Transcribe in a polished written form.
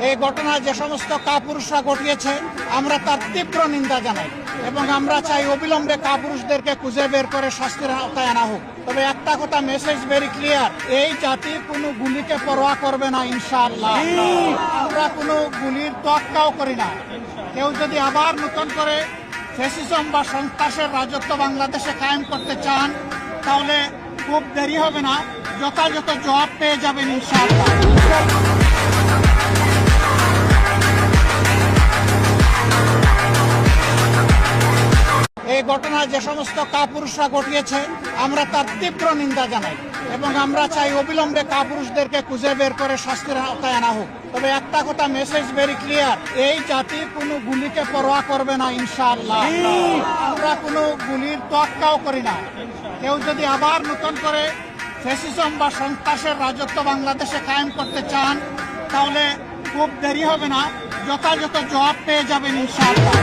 এই ঘটনা যে সমস্ত কাপুরুষরা ঘটিয়েছে আমরা তার তীব্র নিন্দা জানাই এবং আমরা চাই অবিলম্বে কাপুরুষদেরকে খুঁজে বের করে শাস্তির আওতায় আনা হোক। তবে একটা কথা, মেসেজ ভেরি ক্লিয়ার, এই জাতি কোনো গুলিকে পরোয়া করবে না ইনশাআল্লাহ। আমরা কোনো গুলির তোয়াক্কাও করি না। কেউ যদি আবার নতুন করে ফ্যাসিজম বা সন্ত্রাসের রাজত্ব বাংলাদেশে কায়েম করতে চান তাহলে খুব দেরি হবে না, যথাযথ জবাব পেয়ে যাবেন ইনশাআল্লাহ। এই ঘটনা যে সমস্ত কাপুরুষরা ঘটিয়েছে আমরা তার তীব্র নিন্দা জানাই এবং আমরা চাই অবিলম্বে কাপুরুষদেরকে খুঁজে বের করে শাস্তির আওতায় আনা হোক। তবে একটা কথা, মেসেজ ভেরি ক্লিয়ার, এই জাতি কোনো গুলিকে পরোয়া করবে না ইনশাআল্লাহ। আমরা কোনো গুলির তোয়াক্কাও করি না। কেউ যদি আবার নতুন করে ফ্যাসিজম বা সন্ত্রাসের রাজত্ব বাংলাদেশে কায়েম করতে চান তাহলে খুব দেরি হবে না, যথাযথ জবাব পেয়ে যাবেন ইনশাআল্লাহ।